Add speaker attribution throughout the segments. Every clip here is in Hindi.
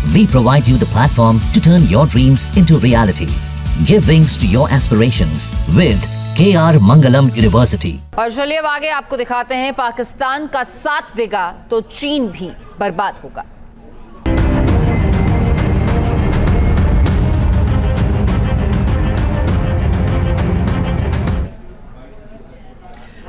Speaker 1: We provide you the platform to turn your dreams into reality. Give wings to your aspirations with KR Mangalam University.
Speaker 2: और चलिए अब आगे आपको दिखाते हैं, पाकिस्तान का साथ देगा तो चीन भी बर्बाद होगा।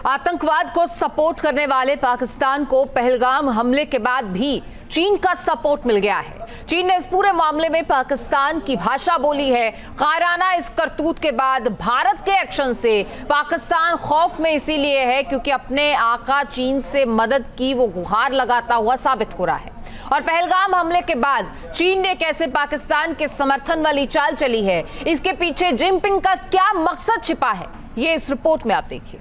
Speaker 2: आतंकवाद को सपोर्ट करने वाले पाकिस्तान को पहलगाम हमले के बाद भी चीन का सपोर्ट मिल गया है। चीन ने इस पूरे मामले में पाकिस्तान की भाषा बोली है। कायराना इस करतूत के बाद भारत के एक्शन से पाकिस्तान खौफ में इसीलिए है क्योंकि अपने आका चीन से मदद की वो गुहार लगाता हुआ साबित हो रहा है। और पहलगाम हमले के बाद चीन ने कैसे पाकिस्तान के समर्थन वाली चाल चली है, इसके पीछे जिनपिंग का क्या मकसद छिपा है, ये इस रिपोर्ट में आप देखिए।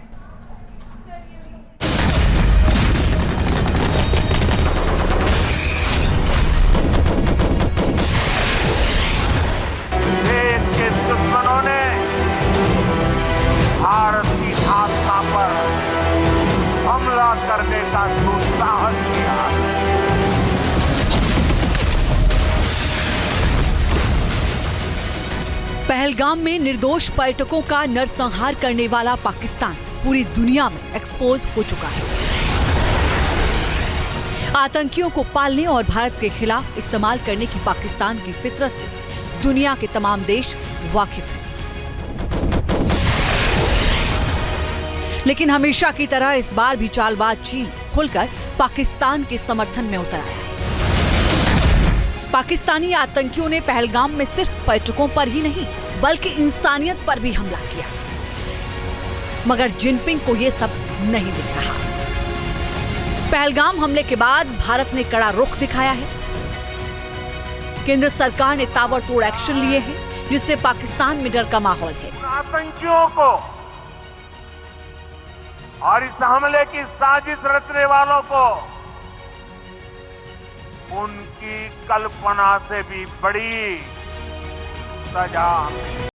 Speaker 3: भारत की आस्था पर हमला करने का दुस्साहस किया।
Speaker 4: पहलगाम में निर्दोष पर्यटकों का नरसंहार करने वाला पाकिस्तान पूरी दुनिया में एक्सपोज हो चुका है। आतंकियों को पालने और भारत के खिलाफ इस्तेमाल करने की पाकिस्तान की फितरत से दुनिया के तमाम देश वाकिफ हैं। लेकिन हमेशा की तरह इस बार भी चालबाज चीन खुलकर पाकिस्तान के समर्थन में उतर आया है। पाकिस्तानी आतंकियों ने पहलगाम में सिर्फ पर्यटकों पर ही नहीं बल्कि इंसानियत पर भी हमला किया, मगर जिनपिंग को यह सब नहीं दिख रहा। पहलगाम हमले के बाद भारत ने कड़ा रुख दिखाया है। केंद्र सरकार ने ताबड़तोड़ एक्शन लिए हैं, जिससे पाकिस्तान में डर का माहौल है।
Speaker 3: आतंकियों को और इस हमले की साजिश रचने वालों को उनकी कल्पना से भी बड़ी सजा मिली।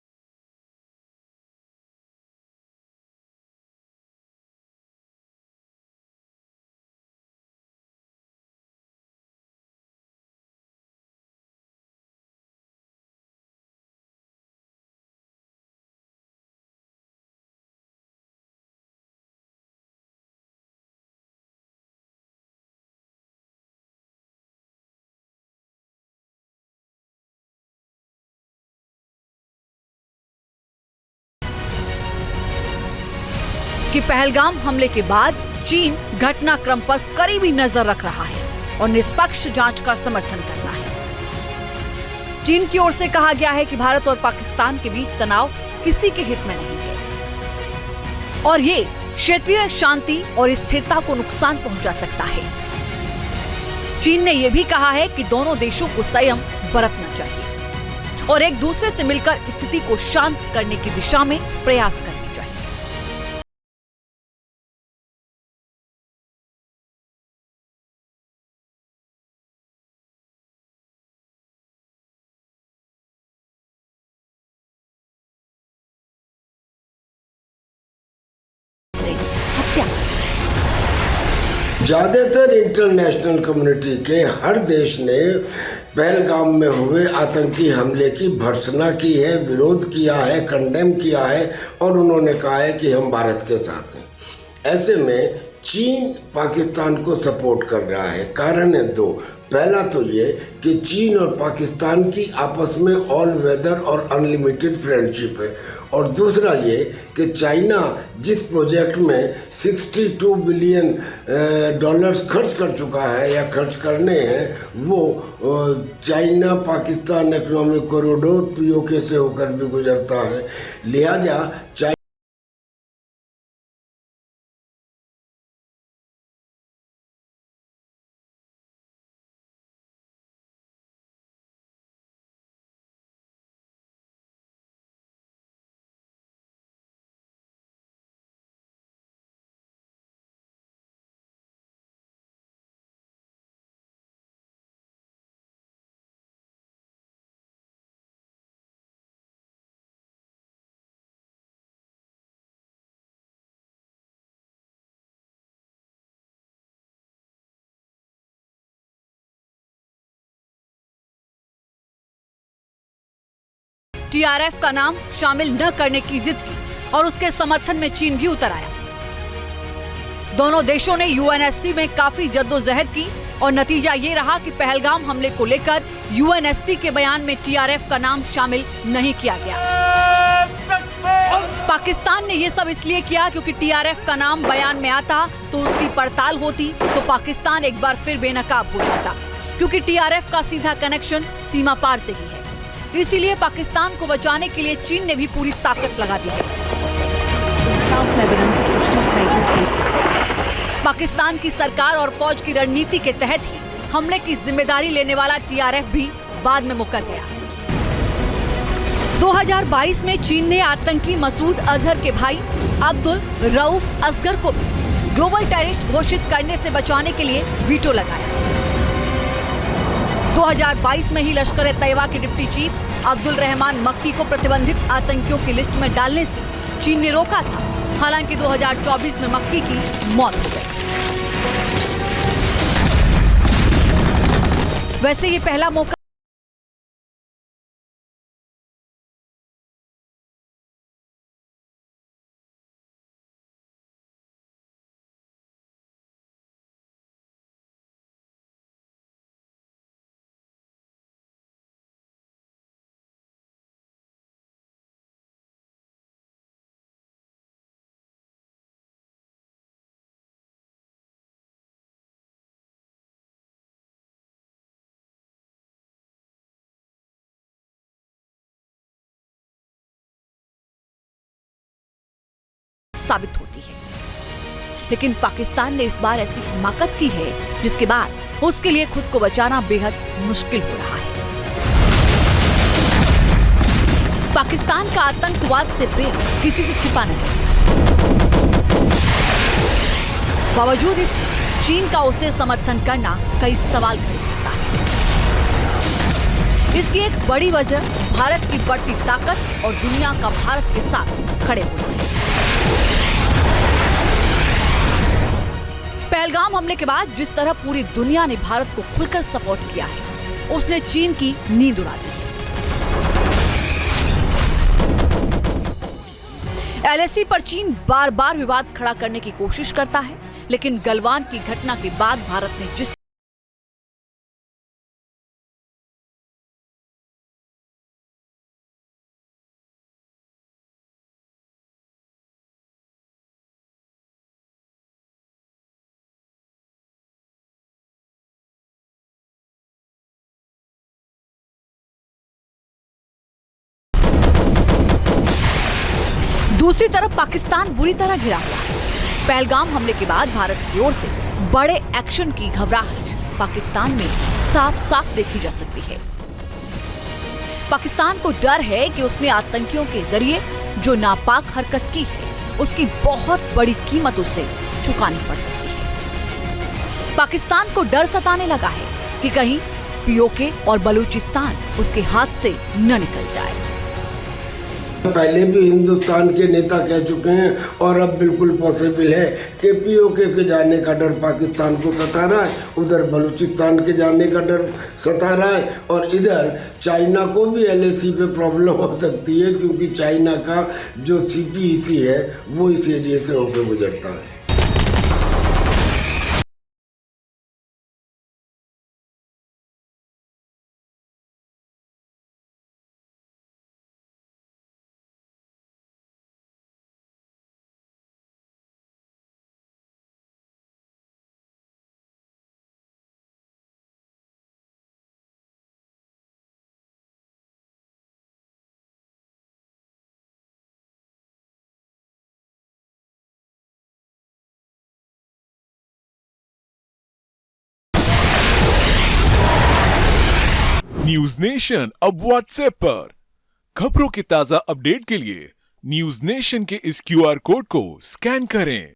Speaker 4: कि पहलगाम हमले के बाद चीन घटनाक्रम पर करीबी नजर रख रहा है और निष्पक्ष जांच का समर्थन करना है। चीन की ओर से कहा गया है कि भारत और पाकिस्तान के बीच तनाव किसी के हित में नहीं है और ये क्षेत्रीय शांति और स्थिरता को नुकसान पहुंचा सकता है। चीन ने यह भी कहा है कि दोनों देशों को संयम बरतना चाहिए और एक दूसरे से मिलकर स्थिति को शांत करने की दिशा में प्रयास करना।
Speaker 5: ज़्यादातर इंटरनेशनल कम्युनिटी के हर देश ने पहलगाम में हुए आतंकी हमले की भर्त्सना की है, विरोध किया है, कंडेम किया है और उन्होंने कहा है कि हम भारत के साथ हैं। ऐसे में चीन पाकिस्तान को सपोर्ट कर रहा है। कारण है दो। पहला तो ये कि चीन और पाकिस्तान की आपस में ऑल वेदर और अनलिमिटेड फ्रेंडशिप है और दूसरा ये कि चाइना जिस प्रोजेक्ट में 62 बिलियन डॉलर्स खर्च कर चुका है या खर्च करने हैं, वो China Pakistan economic corridor POK से होकर भी गुजरता है। लिहाजा
Speaker 4: टीआरएफ का नाम शामिल न करने की जिद की और उसके समर्थन में चीन भी उतर आया। दोनों देशों ने यूएनएससी में काफी जद्दोजहद की और नतीजा ये रहा कि पहलगाम हमले को लेकर यूएनएससी के बयान में टीआरएफ का नाम शामिल नहीं किया गया। पाकिस्तान ने ये सब इसलिए किया क्योंकि टीआरएफ का नाम बयान में आता तो उसकी पड़ताल होती तो पाकिस्तान एक बार फिर बेनकाब हो जाता, क्योंकि टीआरएफ का सीधा कनेक्शन सीमा पार से ही है। इसीलिए पाकिस्तान को बचाने के लिए चीन ने भी पूरी ताकत लगा दी है। पाकिस्तान की सरकार और फौज की रणनीति के तहत ही हमले की जिम्मेदारी लेने वाला टीआरएफ भी बाद में मुकर गया। 2022 में चीन ने आतंकी मसूद अजहर के भाई अब्दुल रऊफ असगर को भी ग्लोबल टेररिस्ट घोषित करने से बचाने के लिए वीटो लगाया। 2022 में ही लश्कर-ए-तैयबा के डिप्टी चीफ अब्दुल रहमान मक्की को प्रतिबंधित आतंकियों की लिस्ट में डालने से चीन ने रोका था। हालांकि 2024 में मक्की की मौत हो गई। वैसे ये पहला मौका साबित होती है, लेकिन पाकिस्तान ने इस बार ऐसी हिमाकत की है जिसके बाद उसके लिए खुद को बचाना बेहद मुश्किल हो रहा है। पाकिस्तान का आतंकवाद से प्रेम किसी से छिपा नहीं। बावजूद इसके चीन का उसे समर्थन करना कई सवाल खड़े करता है। इसकी एक बड़ी वजह भारत की बढ़ती ताकत और दुनिया का भारत के साथ खड़े होना है। पहलगाम हमले के बाद जिस तरह पूरी दुनिया ने भारत को खुलकर सपोर्ट किया है, उसने चीन की नींद उड़ा दी है। एलएसी पर चीन बार बार विवाद खड़ा करने की कोशिश करता है, लेकिन गलवान की घटना के बाद भारत ने जिस दूसरी तरफ पाकिस्तान बुरी तरह घिरा हुआ है। पहलगाम हमले के बाद भारत की ओर से बड़े एक्शन की घबराहट पाकिस्तान में साफ साफ देखी जा सकती है। पाकिस्तान को डर है कि उसने आतंकियों के जरिए जो नापाक हरकत की है, उसकी बहुत बड़ी कीमत उसे चुकानी पड़ सकती है। पाकिस्तान को डर सताने लगा है कि कहीं पीओके और बलूचिस्तान उसके हाथ से न निकल जाए।
Speaker 5: पहले भी हिंदुस्तान के नेता कह चुके हैं और अब बिल्कुल पॉसिबल है कि पीओके के जाने का डर पाकिस्तान को सता रहा है, उधर बलूचिस्तान के जाने का डर सता रहा है और इधर चाइना को भी एलएसी पे प्रॉब्लम हो सकती है, क्योंकि चाइना का जो सीपीईसी है वो इस एरिया से होकर गुजरता है।
Speaker 6: न्यूज नेशन अब व्हाट्सएप पर खबरों के ताजा अपडेट के लिए न्यूज नेशन के इस क्यूआर कोड को स्कैन करें।